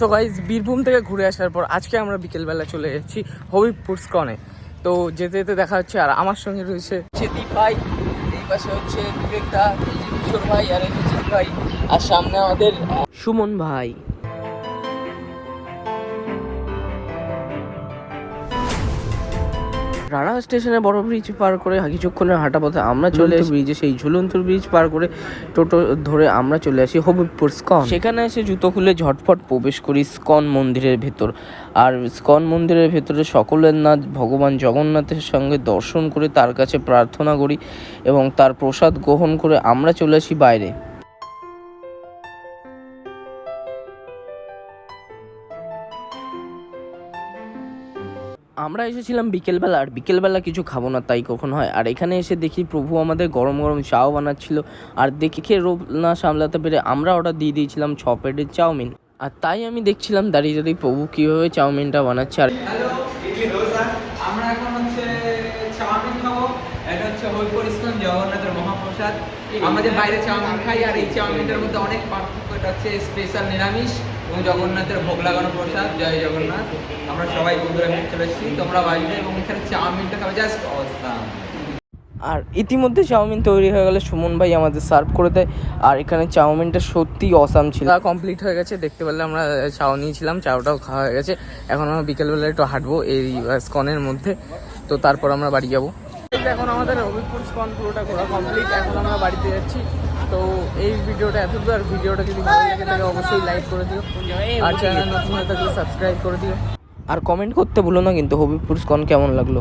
তো গাইজ বীরভূম থেকে ঘুরে আসার পর আজকে আমরা বিকেলবেলা চলে যাচ্ছি হবিবপুর স্কনে। তো যেতে যেতে দেখা হচ্ছে, আর আমার সঙ্গে রয়েছে দীপ ভাই, এই পাশে হচ্ছে বিবেক দা, এই যে কিশোর ভাই, আর এই যে জিৎ ভাই, আর সামনে আমাদের সুমন ভাই। রানাঘাট স্টেশনে বড় ব্রিজ পার করে কিছুক্ষণের হাঁটা পথে আমরা চলে আসি ব্রিজে, সেই ঝুলন্ত ব্রিজ পার করে টোটো ধরে আমরা চলে আসি হবিবপুর স্কন। সেখানে এসে জুতো খুলে ঝটফট প্রবেশ করি স্কন মন্দিরের ভেতর। আর স্কন মন্দিরের ভেতরে সকলের নাথ ভগবান জগন্নাথের সঙ্গে দর্শন করে তার কাছে প্রার্থনা করি এবং তার প্রসাদ গ্রহণ করে আমরা চলে আসি বাইরে। আমরা এসেছিলাম বিকেলবেলা, আর বিকেলবেলা কিছু খাবো না তাই কখন হয়। আর এখানে এসে দেখি প্রভু আমাদের গরম গরম চাও বানাচ্ছিল, আর দেখে রোগ না সামলাতে পেরে আমরা অর্ডার দিয়ে দিয়েছিলাম 6 প্লেটের চাউমিন। আর তাই আমি দেখছিলাম দাঁড়িয়ে দাঁড়িয়ে প্রভু কীভাবে চাউমিনটা বানাচ্ছে। আর আমরা এখন হচ্ছে চাউমিন খাবো। এটা হচ্ছে হবিবপুর স্কন জগন্নাথের মহাপ্রসাদ। আমাদের বাইরে চাউমিন খাই, আর এই চাউমিনটার মধ্যে অনেক পার্থক্য। এটা হচ্ছে স্পেশাল নিরামিষ এবং জগন্নাথের ভোগ লাগানো প্রসাদ। জয় জগন্নাথ। আমরা সবাই বন্ধুরা মিলে চলে এসেছি, তোমরা বাড়িতে এবং এখানে চাউমিনটা খাবে জাস্ট অসাম। আর ইতিমধ্যে চাউমিন তৈরি হয়ে গেলে সুমন ভাই আমাদের সার্ভ করে দেয়। আর এখানে চাউমিনটা সত্যিই অসাম ছিল। কমপ্লিট হয়ে গেছে, দেখতে পেলে আমরা চাও নিয়েছিলাম, চাওটাও খাওয়া হয়ে গেছে। এখন আমরা বিকেলবেলা একটু হাঁটবো এই স্কনের মধ্যে, তো তারপর আমরা বাড়ি যাবো। এখন আমাদের হবিবপুর স্কন পুরোটা ঘোরা কমপ্লিট, এখন আমরা বাড়িতে যাচ্ছি। তো এই ভিডিওটা এতদূর, আর ভিডিওটা যদি ভালো লাগে তাহলে অবশ্যই লাইক করে দিও, আর চ্যানেল নতুন হয়ে থাকলে সাবস্ক্রাইব করে দিও, আর কমেন্ট করতে ভুলো না কিন্তু হবিবপুর স্কন কেমন লাগলো।